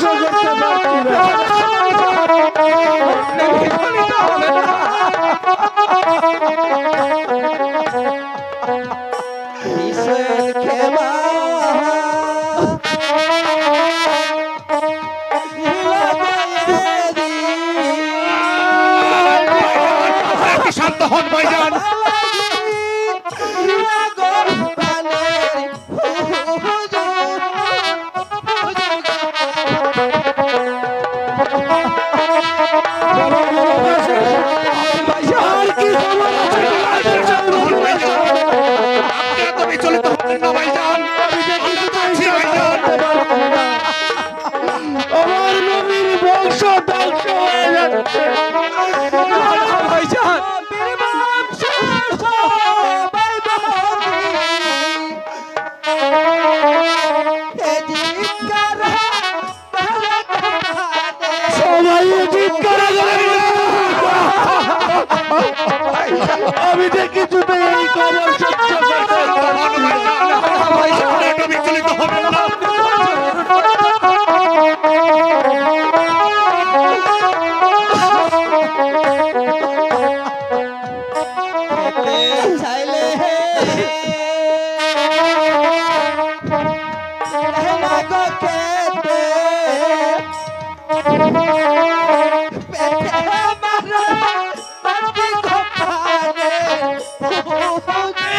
সহ্য করতে পারছি না। কিসের খেলা শান্ত হন ভাইজান। বিচলিত হবেন না ভাইজান, আমরা তো আছি ভাইজান। আমার নবীর বংশ ধ্বংস হয়ে যাচ্ছে ভাইজান। সবাই চিৎকার করে। আমি যে কিছুতে এই খবর সহ্য করতে পারছি না। ভাইজান একটু বিচলিত হবেন না। চাইলে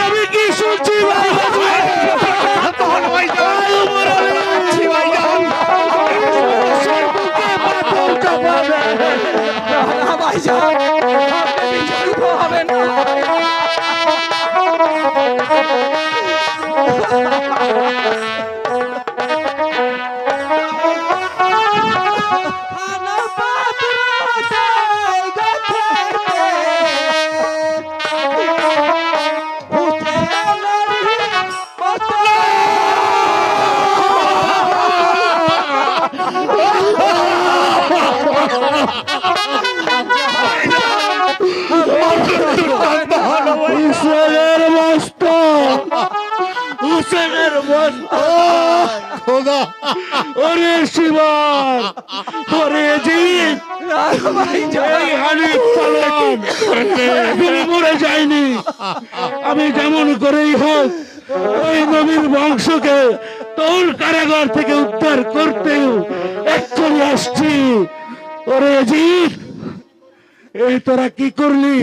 আমি কি শুনছি ভাই? শান্ত হন ভাইজান, আছি ভাইজান। পাথর চাপাবে। ভাইজান আপনি বিচলিত হবেন না। হুসেনের মস্তক, হুসেনের মস্তক। খোদা, ওরে শিবার, ওরে জিত, এই হানিফ পালন এখনো মরে যায়নি। আমি যেমন করেই হোক ওই নবীর বংশকে তোর কারাগার থেকে উদ্ধার করতে এক্ষুনি আসছি। ওরে জিত, এই তোরা কি করলি?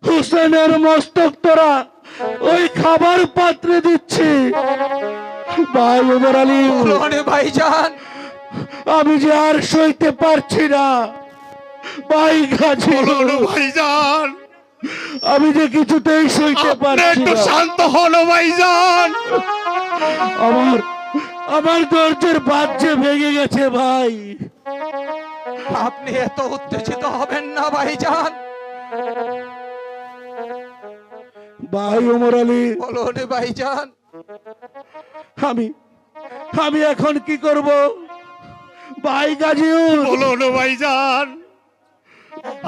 হুসেনের মস্তক তোরা ওই খাবার পাত্রে দিচ্ছি। ভাই ওমর আলী, ভাইজান আমি যে আর সইতে পারছি না। ভাই গাজী, বলুন ভাইজান, আমি যে কিছুতেই সইতে আপনি পারছি একটু না। শান্ত হন ভাইজান। আমার আমার ধৈর্যের বাঁধ যে ভেঙে গেছে ভাই। আপনি এত উত্তেজিত হবেন না ভাইজান। ভাই ওমর আলী, বলুন ভাইজান। আমি আমি এখন কি করব? ভাই গাজীউল, বলুন ভাইজান,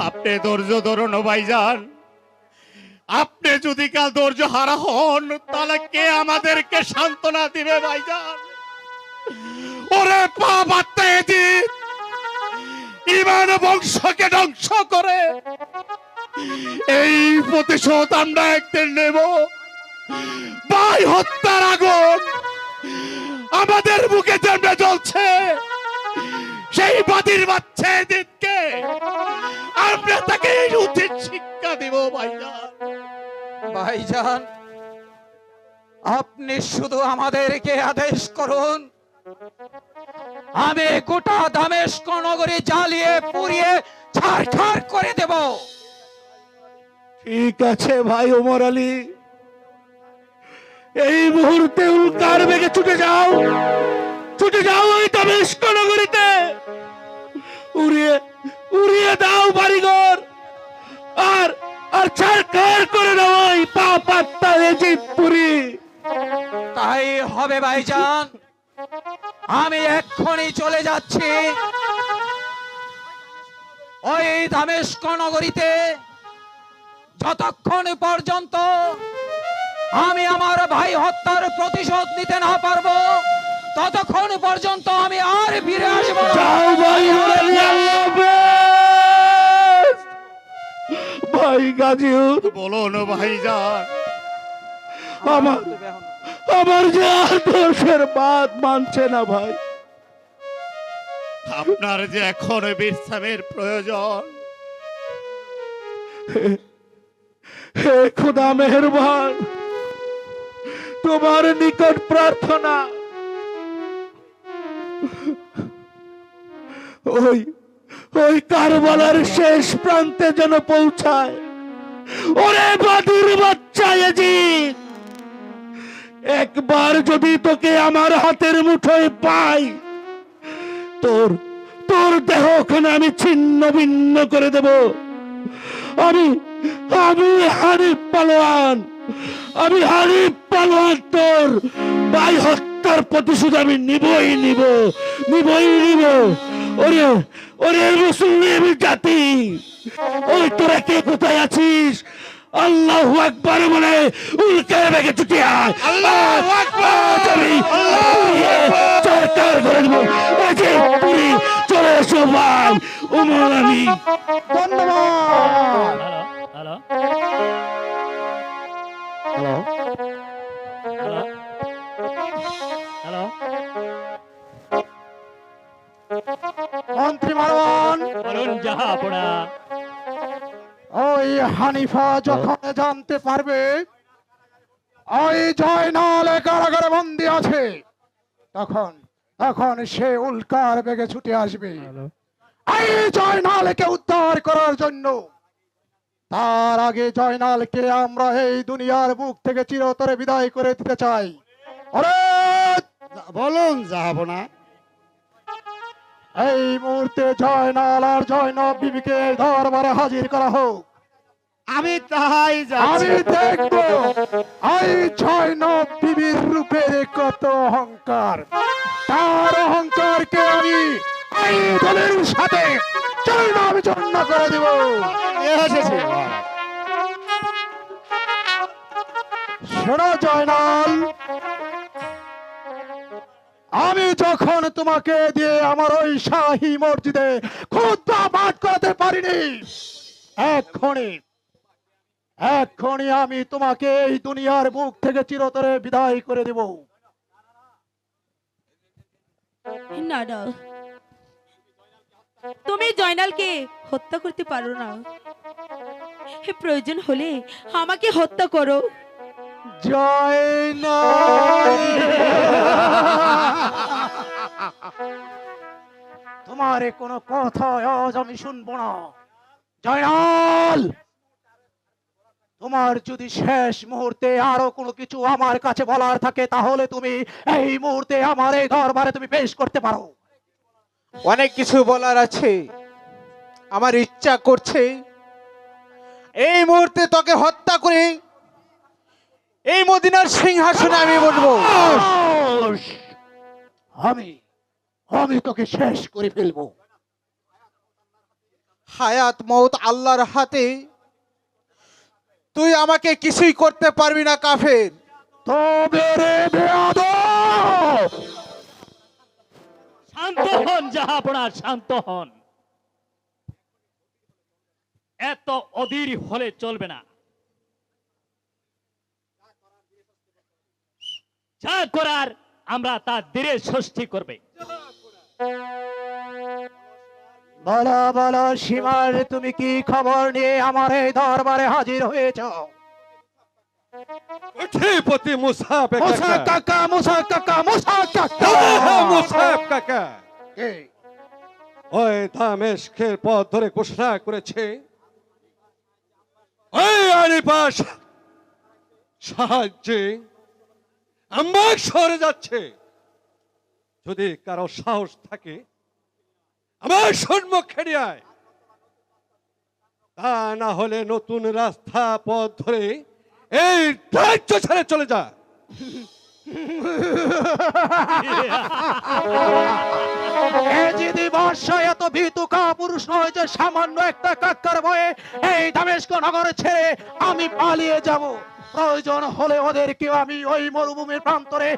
আপনি ধৈর্য ধরুন ভাইজান। আপনি যদি কাল ধৈর্য হারা হন তাহলে কে আমাদেরকে সান্ত্বনা দিবে ভাইজান? ওরে পাপ আত্মাজি ইমান বংশকে ধ্বংস করে এই প্রতিশোধ আমরা একদিন নেব। ভাই হত্যার আগুন আমাদের বুকে যেমন জ্বলছে, সেই বাদীর বাচ্চা দিনকে আমরা তাকে উচিত শিক্ষা দিব ভাইজান। ভাইজান আপনি শুধু আমাদেরকে আদেশ করুন, আমি গোটা দামেস্ক নগরী জ্বালিয়ে পুড়িয়ে ছারখার করে দেব। ঠিক আছে ভাই ওমর আলী, এই মুহূর্তে উল্কার বেগে ছুটে যাও, ছুটে যাও ওই দামেস্ক নগরীতে। উড়িয়ে উড়িয়ে দাও বাড়িঘর, আর আর ছারখার করে দাও ওই পাপ আত্মা ইজিপ্তপুরী। তাই হবে ভাইজান, আমি এক্ষুনি চলে যাচ্ছি ওই দামেস্ক নগরীতে। যতক্ষণ পর্যন্ত আমি আমার ভাই হত্যার প্রতিশোধ নিতে না পারবো ততক্ষণ পর্যন্ত আমি আর ফিরে আসবো না। যাও ভাই মুরালি, আল্লাহ হাফেজ। ভাই গাজীউর, বলুন ভাইজান। আমার আমার যে আদর্শের বাদ মানছে না ভাই। আপনার যে এখন বিশ্রামের প্রয়োজন। হে খুদা মেহেরবান, তোমার নিকট প্রার্থনা ওই ওই কারবালার শেষ প্রান্তে যেন পৌঁছায়। ওরে বাদুর বাচ্চা ইয়াজিদ, একবার যদি তোকে আমার হাতের মুঠোয় পাই, তোর তোর দেহখানে আমি ছিন্ন ভিন্ন করে দেব। আমি আমি হানিফ পালোয়ান, আমি হানিফ পালোয়ান, তোর ভাই হত্যার প্রতিশোধ আমি নিবই নিব। ওরে ওরে মুসলিম জাতি, ওই তোরা কে কোথায় আছিস? আল্লাহু আকবার বলে উল্কে বেগে ছুটে আয়। আল্লাহু আকবার, আমি সরকার করে দেব। আজকে পুরি চলে এসো ভাই। উমর আমি ধন্যবাদ। হ্যালো হ্যালো হ্যালো হ্যালো মন্ত্রী মারওয়ান, বলুন জাহাপনা। ওই হানিফা যখন জানতে পারবে ওই জয়নাল কারাগারে বন্দী আছে, তখন তখন সে উল্কার বেগে ছুটে আসবে এই জয়নালকে উদ্ধার করার জন্য। তার আগে জয়নালকে আমরা এই দুনিয়ার বুক থেকে চিরতরে বিদায় করে দিতে চাই। আরে বলুন যাব না। এই মুহূর্তে জয়নাল আর জয়নব বিবিকে দরবারে হাজির করা হোক। আমি তাই আমি যাচ্ছি। দেখবো এই জয়নব বিবির রূপের কত অহংকার। তার অহংকারকে আমি এই দলের সাথে চূর্ণ করে দেব। এসেছি। শোনো জয়নাল, আমি যখন তোমাকে দিয়ে আমার ওই শাহী মসজিদে খুতবা পাঠ করাতে পারিনি, এক্ষুনি আমি তোমাকে এই দুনিয়ার বুক থেকে চিরতরে বিদায় করে দেব। না না, তুমি জয়নালকে হত্যা করতে পারো না। প্রয়োজন হলে আমাকে হত্যা করো। জয়নাল, তোমার কোনো কথা আজ আমি শুনবো না। জয়নাল, তোমার যদি শেষ মুহূর্তে আরো কোনো কিছু আমার কাছে বলার থাকে, তাহলে তুমি এই মুহূর্তে আমার এই দরবারে তুমি পেশ করতে পারো। অনেক কিছু বলার আছে। আমার ইচ্ছা করছে এই মুহূর্তে তোকে হত্যা করে এই মদিনার সিংহাসনে আমি বসবো। আমি আমি তোকে শেষ করে ফেলবো। হায়াত মৌত আল্লাহর হাতে, তুই আমাকে কিছুই করতে পারবি না কাফের। তবে রে বেয়াদব, শান্ত হন জাহাপনা, শান্ত হন। এত অধীর হলে চলবে না। যা করার আমরা তা ধীরে ষষ্ঠী করবে। বলো বলো সীমার, তুমি কি খবর নিয়ে আমার এই দরবারে হাজির হয়েছ? অধিপতি মুসাফ মুসা কাকা, মুসা কাকা, মুসা কাকা। মুসাফ কাকা কে? ওই দামেশকের পথ ধরে ঘোষণা করেছে ওই আরিপাস সাহায্যে আমরা সরে যাচ্ছে। যদি কারো সাহস থাকে আমার সম্মুখে নিয়ে আয়, তা না হলে নতুন রাস্তা পথ ধরে এই রাজ্য ছেড়ে চলে যা। এ যদি বর্ষ এত ভীতু কাপুরুষ নয় যে সামান্য একটা কাক্কার ভয়ে এই দামেস্ক নগর ছেড়ে আমি পালিয়ে যাব। প্রয়োজন হলে ওদেরকে আমি ওই মরুভূমির প্রান্তরে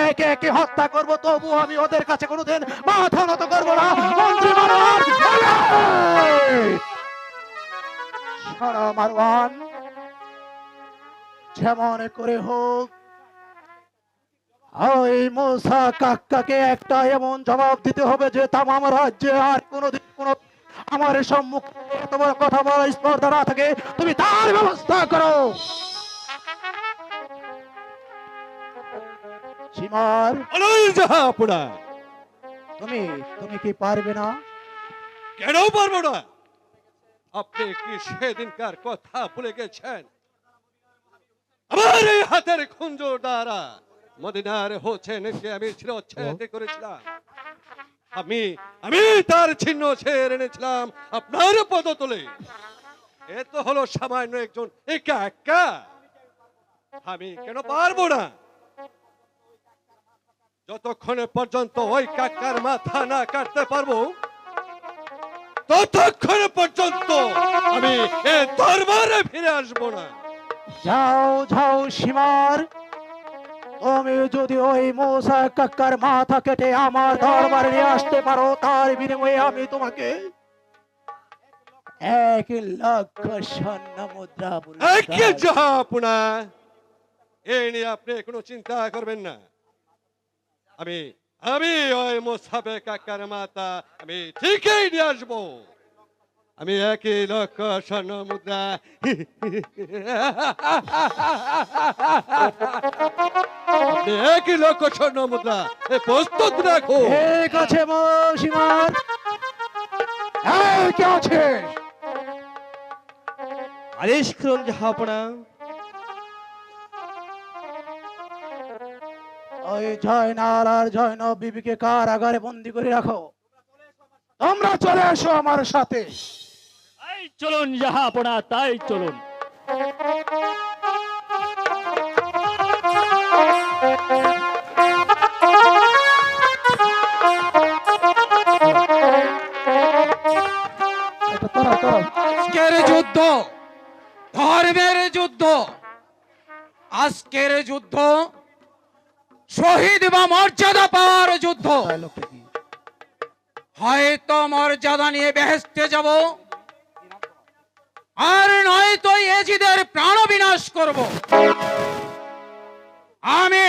একে একে হত্যা করব, তবু আমি ওদের কাছে কোনোদিন মাথা নত করবো না। মন্ত্রী মারওয়ান, সারা মারওয়ান, যেমন করে হোক ওই মুসা কাক্কাকে একটা এমন জবাব দিতে হবে যে তামাম রাজ্যে আর কোনোদিন কোনো আমার সম্মুখে এত বড় কথা বলার স্পর্ধা না থাকে। তুমি তার ব্যবস্থা করো। সীমার, বলুন জাহাপনা। তুমি তুমি কি পারবে না? কেন পারবো না? আপনি কি সেদিনকার কথা ভুলে গেছেন? আমার এই হাতের খুঞ্জর দ্বারা মদিনার হোসেনকে আমি শিরচ্ছেদ করেছিলাম। আমি আমি তার ছিন্ন ছেড়ে এনেছিলাম আপনার পদতলে। এ তো হলো সামান্য একজন একা একা। আমি কেন পারবো না? যতক্ষণ পর্যন্ত ওই কাকার মাথা না কাটতে পারবো, ততক্ষণ পর্যন্ত আমি এ দরবারে ফিরে আসবো না। যাও যাও সীমার, তুমি যদি ওই মুসা কাক্কার মাথা কেটে আমার দরবারে নিয়ে আসতে পারো, তার বিনিময়ে আমি তোমাকে 1,00,000 স্বর্ণ মুদ্রা একে জাহাপনা, এ নিয়ে আপনি কোনো চিন্তা করবেন না। আমি আমি ওই মোসাবে কাকার মাথা আমি ঠিকই নিয়ে আসবো। আমি 1,00,000 স্বর্ণ মুদ্রা আপনি 1,00,000 স্বর্ণ মুদ্রা প্রস্তুত রাখো। ঠিক আছে সীমার, এই কে আছে? আদেশ করুন জাহাপনা। ওই জয়নাল আর জয়নব বিবিকে কারাগারে বন্দি করে রাখো। তোমরা চলে এসো আমার সাথে। তাই চলুন জাহাপনা, তাই চলুন। আজকের যুদ্ধ ধর্মের যুদ্ধ। আজকের যুদ্ধ শহীদ বা মর্যাদা পাওয়ার যুদ্ধ। হয়তো মর্যাদা নিয়ে বেহেশতে যাব, আর নয়তো এজিদের প্রাণ বিনাশ করব। আমি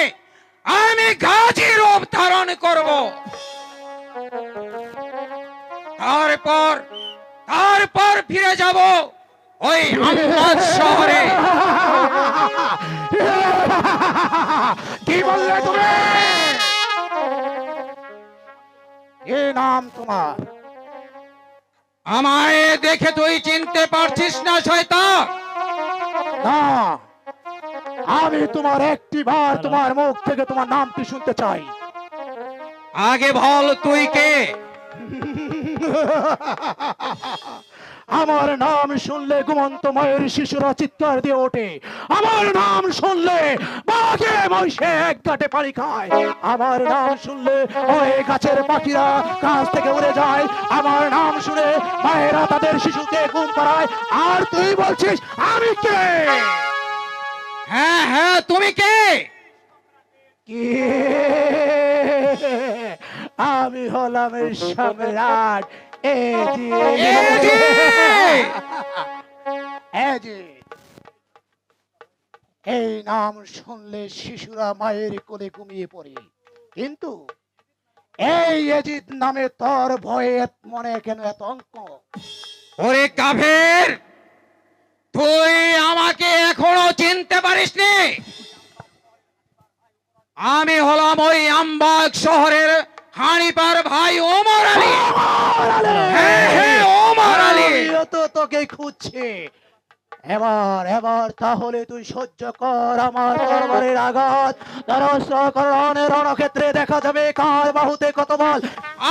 আমি গাজী রূপ ধারণ করব। তারপর তারপর ফিরে যাব ওই আহমদ শহরে। কি বললে তুমি? এ নাম তোমার? আমায় দেখে তুই চিনতে পারছিস না শয়তান? না, আমি তোমার একটি বার তোমার মুখ থেকে তোমার নামটি শুনতে চাই। আগে বল তুই কে? আমার নাম শুনলে ঘুমন্ত মায়ের শিশুরা চিৎকার দিয়ে ওঠে। আমার নাম শুনলে বাঘে মহিষে এক ঘাটে পানি খায়। আমার নাম শুনলে ওই গাছের পাখিরা গাছ থেকে উড়ে যায়। আমার নাম শুনে মায়েরা তাদের শিশুকে ঘুম পাড়ায়। আর তুই বলছিস আমি কে? হ্যাঁ হ্যাঁ, তুমি কে? কি? আমি হলাম সম্রাট এই নাম শুনলে শিশুরা মায়ের কোলে ঘুমিয়ে পড়ে। কিন্তু এই এজিদ নামে তোর ভয়ে মনে কেন এত অঙ্ক? ওরে কাফের, তুই আমাকে এখনো চিনতে পারিসনি? আমি হলাম ওই আমবাগ শহরের হানিপার ভাই ওমর আলী। হ্যাঁ হ্যাঁ, ওমর আলী। তো তোকে খুঁজছে। এবার এবার তাহলে তুই সহ্য কর আমার তরবারির আঘাত। রণক্ষেত্রে দেখা যাবে কার বাহুতে কত বল।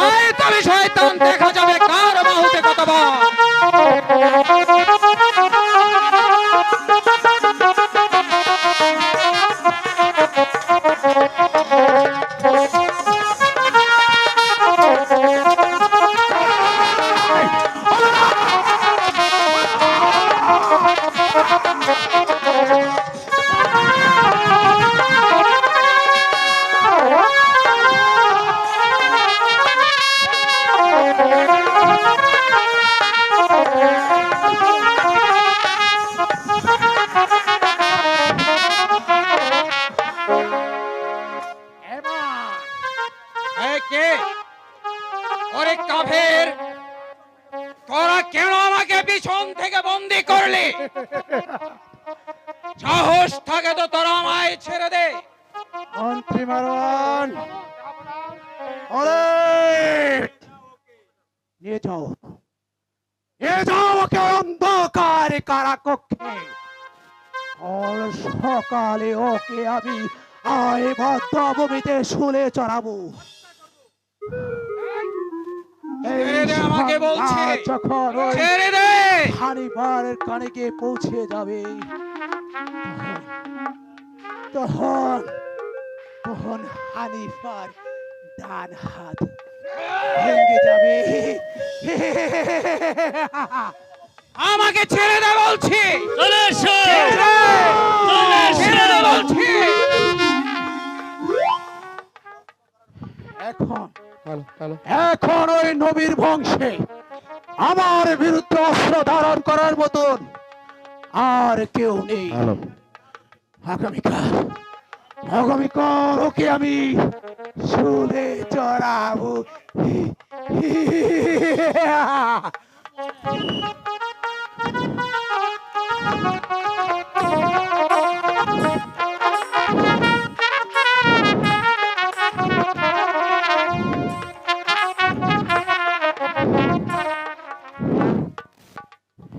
আয় তবে শয়তান, দেখা যাবে কার বাহুতে কত বল। এই কে? ওরে কাফের, তোরা কেন আমাকে পিছন থেকে বন্দি করলি? সাহস থাকে তো তোরা আমায় ছেড়ে দে। মন্ত্রী মারওয়ান, ওরে নিয়ে যাও, নিয়ে যাও ওকে অন্ধকার কারাকক্ষে। আর সকালে ওকে আমি আয় ভদ্রভূমিতে শুলে চড়াবো। ছেড়ে দে আমাকে বলছি, যখন ছেড়ে দে। হানিফারের কানে গিয়ে পৌঁছে যাবে, তখন তখন হানিফার ডান হাত ভেঙে যাবে। আমাকে ছেড়ে দে বলছি, চলে এসো, ছেড়ে দে, চলে এসো। ছেড়ে দে বলছি। এখন এখন ওই নবীর বংশে আমার বিরুদ্ধে অস্ত্র ধারণ করার মতন আর কেউ নেই। আগামীকাল আগামীকাল ওকে আমি শুলে চড়াবো।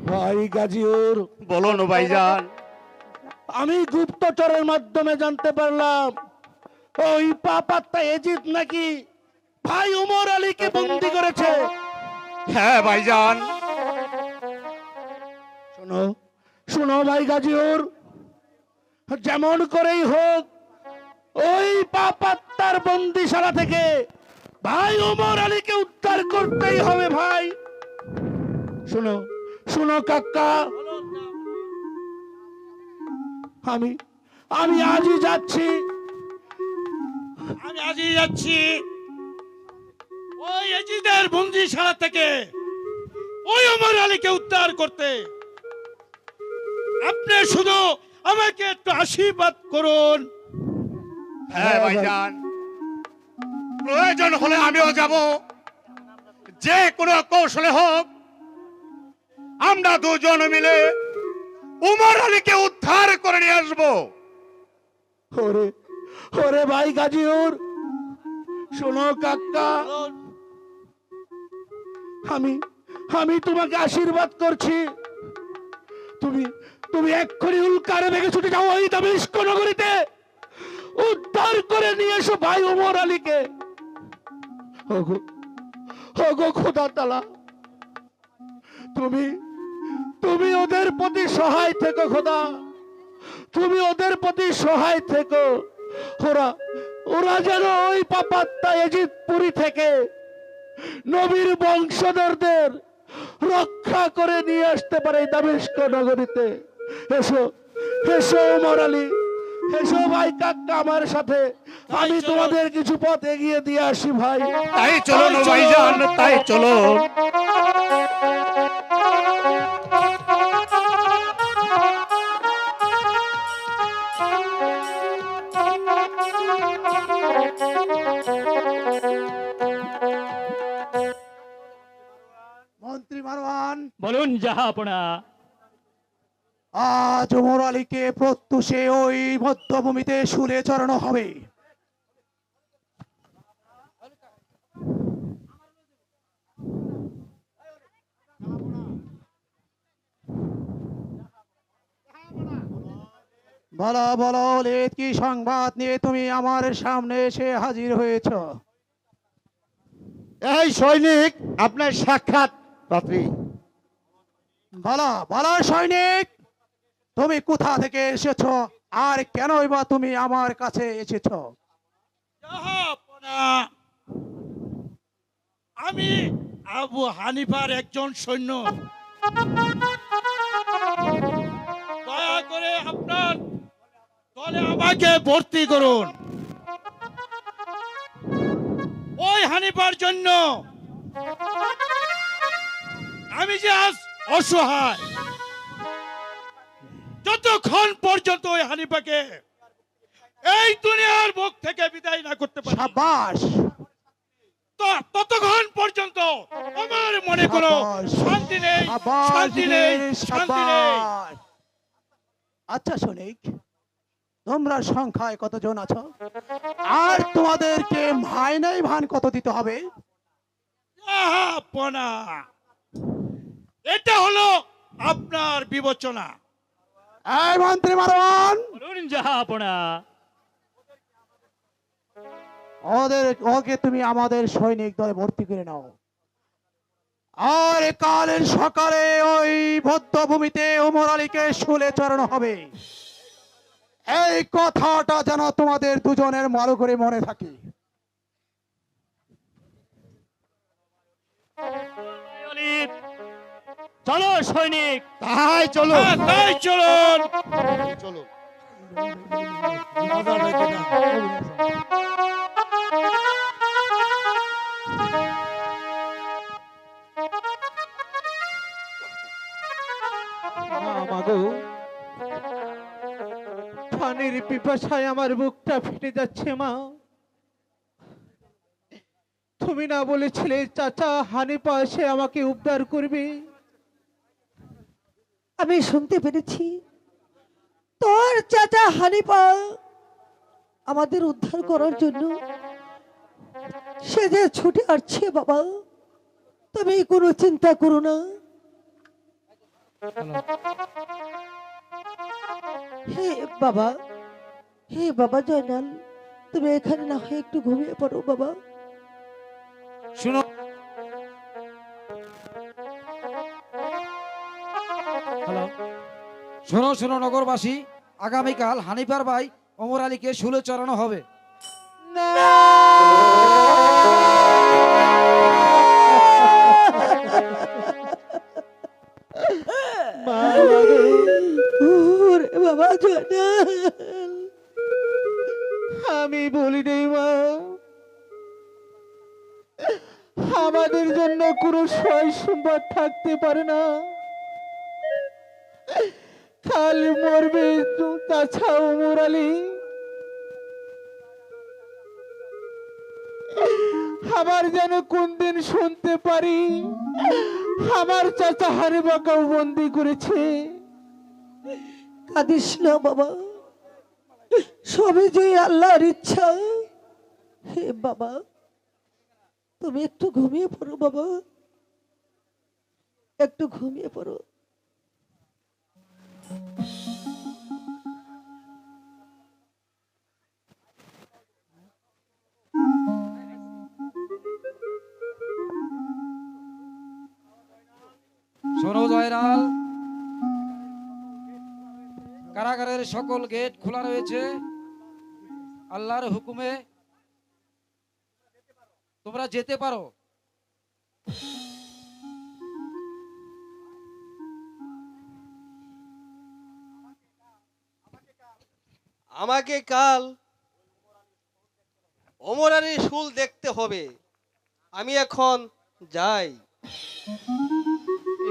ভাই গাজীর, বলুন ভাইজান। আমি গুপ্তচরের মাধ্যমে জানতে পারলাম ওই পাপাত্তা এজিদ নাকি ভাই ওমর আলীকে বন্দি করেছে। হ্যাঁ ভাইজান। শোনো শোনো ভাই গাজীর, যেমন করেই হোক ওই পাপাত্তার বন্দিশালা থেকে ভাই ওমর আলীকে উদ্ধার করতেই হবে ভাই। শোনো শোনো কাকা, আমি আমি আজই যাচ্ছি, আমি আজই যাচ্ছি ওই এজিদের বন্দিশালা থেকে ওই ওমর আলীকে উদ্ধার করতে। আপনি শুধু আমাকে একটু আশীর্বাদ করুন। হ্যাঁ ভাইজান, প্রয়োজন হলে আমিও যাব, যে কোনো কৌশলে হোক আমরা দুজন মিলে উমর আলীকে উদ্ধার করে নিয়ে আসবো। ওরে ওরে ভাই গাজীর, শোনো কাকা, আমি আমি তোমাকে আশীর্বাদ করছি, তুমি তুমি এক্ষুনি উল্কারে ভেগে ছুটে যাও ওই দামেস্ক নগরীতে, উদ্ধার করে নিয়ে এসো ভাই ওমর আলীকে। ওগো ওগো খোদা তাআলা, তুমি তুমি ওদের প্রতি সহায় থেকো খোদা, তুমি ওদের প্রতি সহায় থেকো। ওরা ওরা যেন ওই পাপাত্তা এজিদপুরি থেকে নবীর বংশধরদের রক্ষা করে নিয়ে আসতে পারে দামেস্ক নগরীতে। এসো এসো ওমর আলী, এসো ভাই কাকা আমার সাথে, আমি তোমাদের কিছু পথ এগিয়ে দিয়ে আসি ভাই। তাই চলো না ভাইজান, তাই চলো। মন্ত্রী মারওয়ান, বলুন জাহাপনা। আজ ওমর আলীকে প্রত্যুষে ওই মধ্যভূমিতে শুলে চড়ানো হবে। বলো বলো লেত, কি সংবাদ নিয়ে তুমি আমার সামনে এসে হাজির হয়েছ? এই সৈনিক, আপনার সাক্ষাৎ পাত্রী। বলো বলো সৈনিক, তুমি কোথা থেকে এসেছো আর কেনই বা তুমি আমার কাছে এসেছো? জাহাপনা, আমি আবু হানিফার একজন সৈন্য। দয়া করে আপনার দলে আমাকে ভর্তি করুন। ওই হানিফার জন্য আমি যে আজ অসহায়, যতক্ষণ পর্যন্ত ওই হানিফাকে এই দুনিয়ার মুখ থেকে বিদায় না করতে পারি, সাবাস ততক্ষণ পর্যন্ত আমার মনে কোনো সাবাস। শান্তি নেই, সাবাস শান্তি নেই, রে, শান্তি নেই। সাবাস। আচ্ছা সৈনিক, তোমরা সংখ্যায় কতজন আছো আর তোমাদেরকে মাইনাই ভান কত দিতে হবে? জাহাপনা, এটা হলো আপনার বিবেচনা। এই মন্ত্রী মারওয়ান, বলুন জাহাপনা। ওকে তুমি আমাদের সৈনিক দলে ভর্তি করে নাও, আর কালের সকালে ওই বদ্ধভূমিতে ওমর আলীকে শুলে চড়ানো হবে। এই কথাটা যেন তোমাদের দুজনের ভালো করে মনে থাকে। চলো সৈনিক, তাই চলো তাই চলুন। চলো মাগো, পানির পিপাসায় আমার বুকটা ফেটে যাচ্ছে মা। তুমি না বলেছিলে চাচা হানিফা এসে আমাকে উদ্ধার করবে? আমি শুনতে পেরেছি তোর চাচা হানিফা আমাদের উদ্ধার করার জন্য সে যে ছুটে আসছে। বাবা, তুমি কোনো চিন্তা করো না। হে বাবা, হে বাবা জয়নাল, তুমি এখানে না হয় একটু ঘুমিয়ে পড়ো বাবা। শুনো, শোনো শোনো নগরবাসী, আগামীকাল হানিফার ভাই ওমর আলীকে শুলে চড়ানো হবে। ওরে বাবা জয়নাল, আমি বলি নেই মা, আমাদের জন্য কোনো সয় সম্পদ থাকতে পারে না। কাল মরবে চাচা ওমর আলী, আবার যেন কোন দিন শুনতে পারি আমার চাচা হানিফাকেও বন্দি করেছে। কাঁদিস না বাবা, সবই যে আল্লাহর ইচ্ছা। হে বাবা, তুমি একটু ঘুমিয়ে পড়ো বাবা, একটু ঘুমিয়ে পড়ো। শোনো জয়রাল, কারাগারের সকল গেট খোলা রয়েছে। আল্লাহর হুকুমে তোমরা যেতে পারো। আমাকে কাল ওমর আলীর শুল দেখতে হবে। আমি এখন যাই।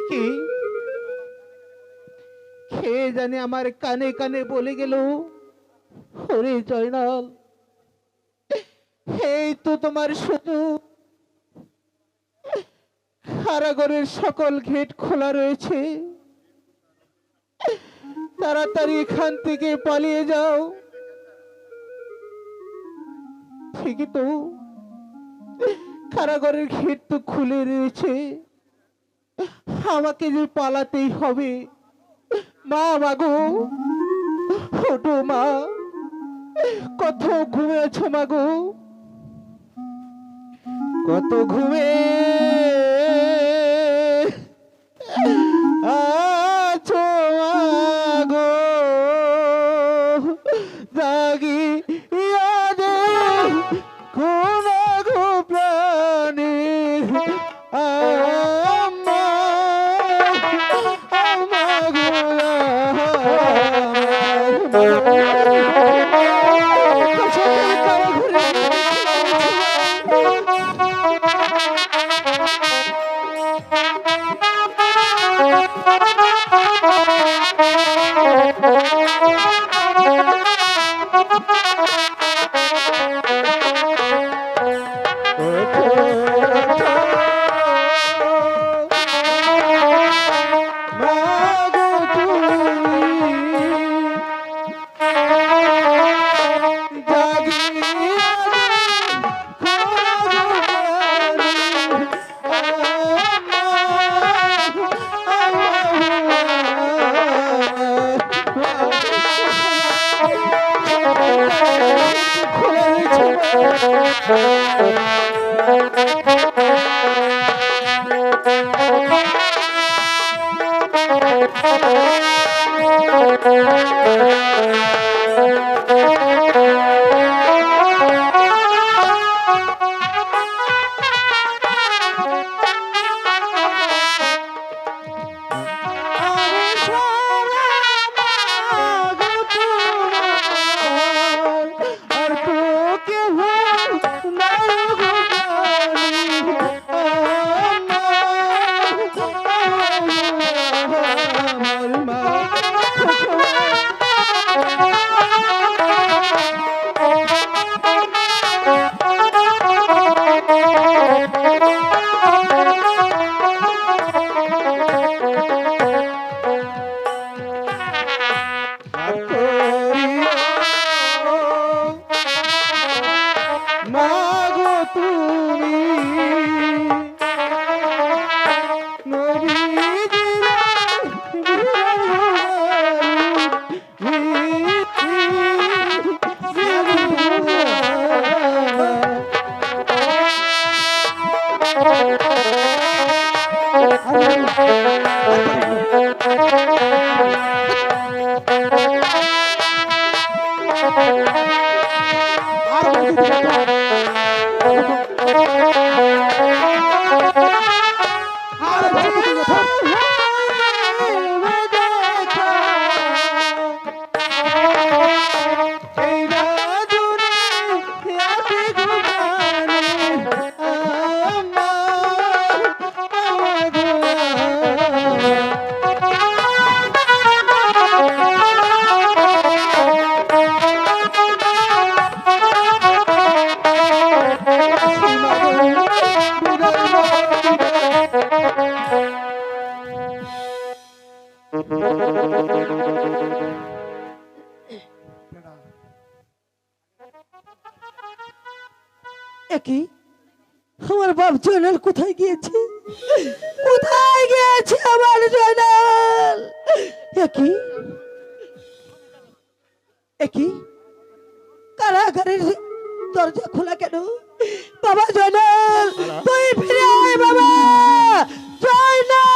কি খেয়ে জানে আমার কানে কানে বলে গেল, ওরে জয়নাল, এই তো তোমার শুধু কারাগারের সকল গেট খোলা রয়েছে, তাড়াতাড়ি এখান থেকে পালিয়ে যাও। ঠিকই তো, কারাগারের গেট তো খুলে রয়েছে, আমাকে যে পালাতেই হবে। মা, মাগো ওঠো মা, কত ঘুমিয়েছ মাগো, কত ঘুমে আছো মাগো, জাগি ইয়াদে কোন গো প্রাণী একই আমার বাপ জয়নাল কোথায় গিয়েছে? কোথায় গিয়েছে আমার জয়নাল? একই একই কারাগারের দরজা খোলা কেন? বাবা জয়নাল, তুই ফিরে আয় বাবা জয়নাল।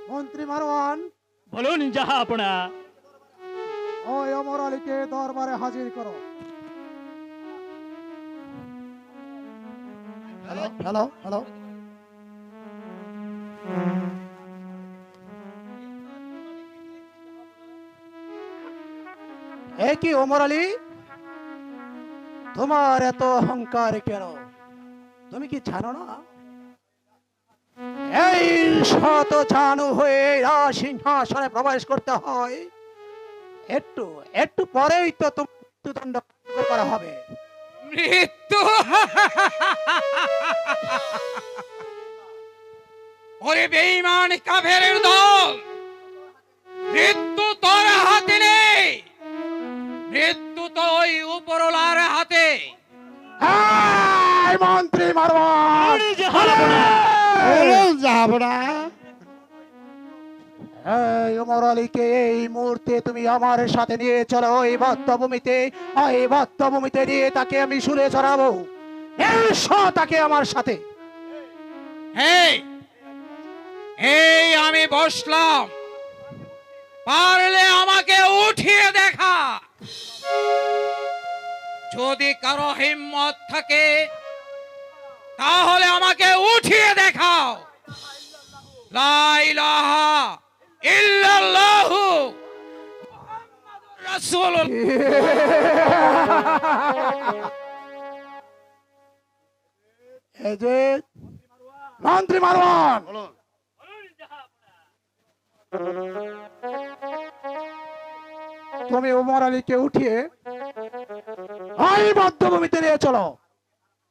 মন্ত্রী মারওয়ান, বলুন জাহাপনা। ওই অমর আলীকে দরবারে হাজির করো। হ্যালো হ্যালো হ্যালো, এ কি ওমর আলী, তোমার এত অহংকার কেন? তুমি কি জানো না এই শত জানু হয়ে সিংহাসনে প্রবেশ করতে হয়? একটু একটু পরেই তো মৃত্যুদণ্ড করা হবে। মৃত্যু? ওরে বেঈমান কাফেরের দল, মৃত্যু তোর হাতে নেই, মৃত্যু তো ওই উপরওয়ালার হাতে। এই মন্ত্রী মারওয়ান, জাহাপনা, এই ওমর আলীকে এই মুহূর্তে তুমি আমার সাথে নিয়ে চলো এই বদ্ধভূমিতে। এই বদ্ধভূমিতে নিয়ে তাকে আমি শুলে চড়াবো। এসো তাকে আমার সাথে। এই আমি বসলাম, পারলে আমাকে উঠিয়ে দেখা। যদি কারো হিম্মত থাকে তাহলে আমাকে উঠিয়ে দেখাও। লা ইলাহা ইল্লাল্লাহু মুহাম্মাদুর রাসূলুল্লাহ। এই যে মন্ত্রী মারওয়ান, তুমি ওমর আলীকে উঠিয়ে ওই বদ্ধভূমিতে নিয়ে চলো।